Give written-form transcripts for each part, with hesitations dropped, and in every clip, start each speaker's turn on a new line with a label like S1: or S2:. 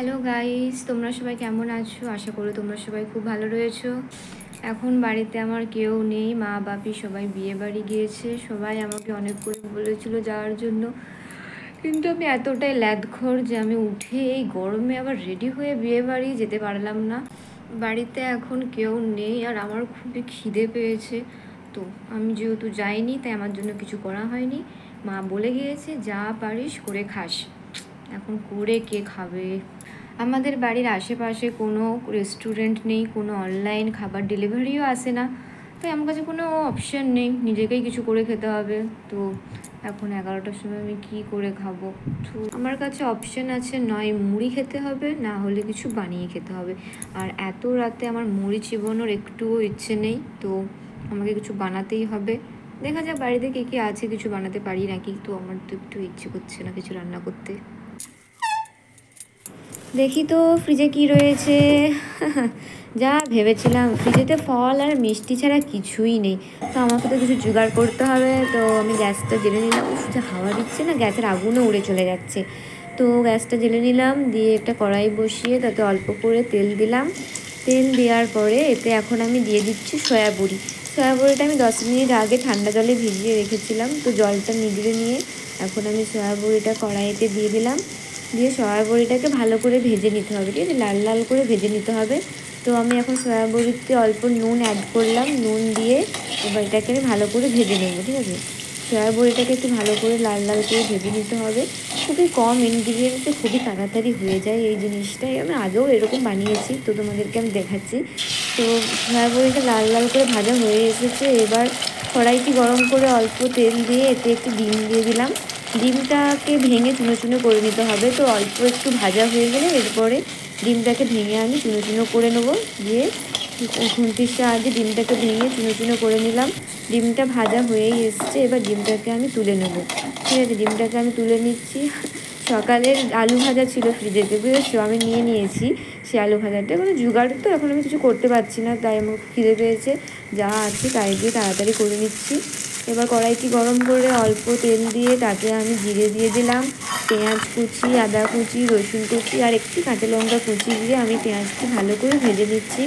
S1: Hello guys, তোমরা সবাই কেমন আছো? আশা করি তোমরা সবাই খুব ভালো রয়েছো। এখন বাড়িতে আমার কেউ নেই, মা বাপি সবাই বিয়ে বাড়ি গিয়েছে। সবাই আমাকে অনেক করে বলেছিল যাওয়ার জন্য, কিন্তু আমি এতটাই ল্যাদখোর যে আমি উঠে এই গরমে আবার রেডি হয়ে বিয়ে বাড়ি যেতে পারলাম না। বাড়িতে এখন কেউ নেই আর আমার খুবই খিদে পেয়েছে। তো আমি যেহেতু যাইনি, তাই আমার জন্য কিছু করা হয়নি। মা বলে গিয়েছে যা পারিস করে খাস। এখন করে কে খাবে? আমাদের বাড়ির আশেপাশে কোনো রেস্টুরেন্ট নেই, কোনো অনলাইন খাবার ডেলিভারিও আসে না, তাই আমার কাছে কোনো অপশান নেই, নিজেকেই কিছু করে খেতে হবে। তো এখন 11টার সময় আমি কী করে খাবো? তো আমার কাছে অপশান আছে, নয় মুড়ি খেতে হবে, না হলে কিছু বানিয়ে খেতে হবে। আর এত রাতে আমার মুড়ি চিবানোর একটুও ইচ্ছে নেই, তো আমাকে কিছু বানাতেই হবে। দেখা যাক বাড়িতে কে কে আছে, কিছু বানাতে পারি নাকি। তো আমার তো একটু ইচ্ছে করছে না কিছু রান্না করতে। দেখি তো ফ্রিজে কি রয়েছে। যা ভেবেছিলাম, ফ্রিজেতে ফল আর মিষ্টি ছাড়া কিছুই নেই। তো আমাকে তো কিছু জোগাড় করতে হবে। তো আমি গ্যাসটা জেলে নিলাম। যা হাওয়া দিচ্ছে না, গ্যাসের আগুনও উড়ে চলে যাচ্ছে। তো গ্যাসটা জেলে নিলাম, দিয়ে একটা কড়াই বসিয়ে তাতে অল্প করে তেল দিলাম। তেল দেওয়ার পরে এতে এখন আমি দিয়ে দিচ্ছি সয়াবড়ি। সয়াবড়িটা আমি 10 মিনিট আগে ঠান্ডা জলে ভিজিয়ে রেখেছিলাম। তো জলটা নিগড়ে নিয়ে এখন আমি সয়াবড়িটা কড়াইতে দিয়ে দিলাম। দিয়ে সয়াবড়িটাকে ভালো করে ভেজে নিতে হবে, ঠিক আছে? লাল লাল করে ভেজে নিতে হবে। তো আমি এখন সয়াবড়িতে অল্প নুন অ্যাড করলাম, নুন দিয়ে এবার এটাকে আমি ভালো করে ভেজে নেবো, ঠিক আছে? সয়াবড়িটাকে একটু ভালো করে লাল লাল করে ভেজে নিতে হবে। খুবই কম ইনগ্রিডিয়েন্টসে খুবই তাড়াতাড়ি হয়ে যায় এই জিনিসটাই। আমি আগেও এরকম বানিয়েছি, তো তোমাদেরকে আমি দেখাচ্ছি। তো সয়াবড়িটা লাল লাল করে ভাজা হয়ে এসেছে। এবার কড়াইটি গরম করে অল্প তেল দিয়ে এতে একটু ডিম দিয়ে দিলাম। ডিমটাকে ভেঙে চুনো চুনো করে নিতে হবে। তো অল্প একটু ভাজা হয়ে গেলে এরপরে ডিমটাকে ভেঙে আমি চুনো চুনো করে নেবো। দিয়ে খুন্তির সাহায্যে ডিমটাকে ভেঙে চুনো চুনো করে নিলাম। ডিমটা ভাজা হয়েই এসছে, এবার ডিমটাকে আমি তুলে নেবো, ঠিক আছে? ডিমটাকে আমি তুলে নিচ্ছি। সকালের আলু ভাজা ছিল ফ্রিজেতে, বুঝেছো? আমি নিয়ে নিয়েছি সে আলু ভাজাটা। মানে জোগাড় তো এখন আমি কিছু করতে পারছি না, তাই আমার খিদে পেয়েছে। যা আছে তাই দিয়ে তাড়াতাড়ি করে নিচ্ছি। এবার কড়াইটি গরম করে অল্প তেল দিয়ে তাতে আমি জিরে দিয়ে দিলাম, পেঁয়াজ কুচি, আদা কুচি, রসুন কুচি আর একটি কাঁচা লঙ্কা কুচি দিয়ে আমি পেঁয়াজটি ভালো করে ভেজে নিচ্ছি।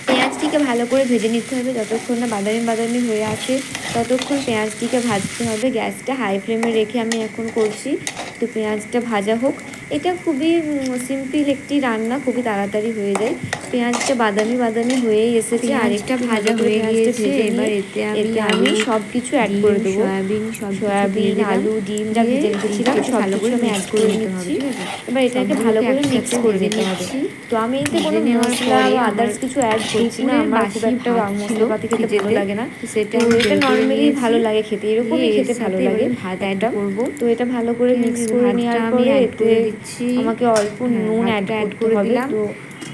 S1: পেঁয়াজটিকে ভালো করে ভেজে নিতে হবে, যতক্ষণ না বাদামি বাদামি হয়ে আসে ততক্ষণ পেঁয়াজটিকে ভাজতে হবে। গ্যাসটা হাই ফ্লেমে রেখে আমি এখন করছি। তো পেঁয়াজটা ভাজা হোক। এটা খুবই সিম্পল একটি রান্না, খুবই তাড়াতাড়ি হয়ে যায়। পেঁয়াজটা বাদামি বাদামি হয়েই এসেছে, আরেকটা ভাজা হয়ে গিয়েছে। এবার এতে আমি সব কিছু অ্যাড করে দেবো। সয়াবিন, আলু, ডিম যা ভেজে রেখেছিলাম ভালো করে আমি অ্যাড করে নিচ্ছি। এবার এটাকে ভালো করে মিক্স করে নিতে হবে। তো আমি এতে কোনো মশলা বা আদার্স কিছু অ্যাড করছি না। আমার খুব একটা মশলাপাতি খেতে ভালো লাগে না, সেটা এটা নর্মালি ভালো লাগে খেতে, এরকমই খেতে ভালো লাগে। ভাত অ্যাড করবো। তো এটা ভালো করে মিক্স করে নেওয়ার পরে এতে আমাকে অল্প নুন অ্যাড করে দিলাম। তো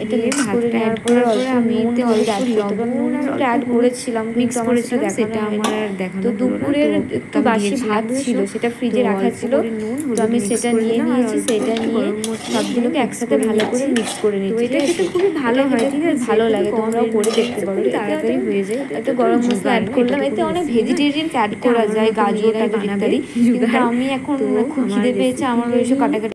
S1: এটা মিক্স করে নেওয়ার পরে আমি এতে অল্প লবণ আর অ্যাড করেছিলাম, মিক্স করেছিলাম, সেটা আমার আর দেখানো। তো দুপুরের একটু বাসি ভাত ছিল, সেটা ফ্রিজে রাখা ছিল। তো আমি সেটা নিয়ে নিয়েছি, সেটা নিয়ে সবগুলোকে একসাথে ভালো করে মিক্স করে নিচ্ছি। এটা খেতে খুবই ভালো হয়, ঠিক আছে? ভালো লাগে, তোমরাও করে দেখতে পারো, তাড়াতাড়ি হয়ে যায়। এতে গরম মশলা অ্যাড করলাম, এতে অনেক ভেজিটেরিয়ান অ্যাড করা যায়, গাজর টাজর ইত্যাদি। কিন্তু আমি এখন খুব খিদে পেয়েছে, আমার ওইসব কাটাকাটি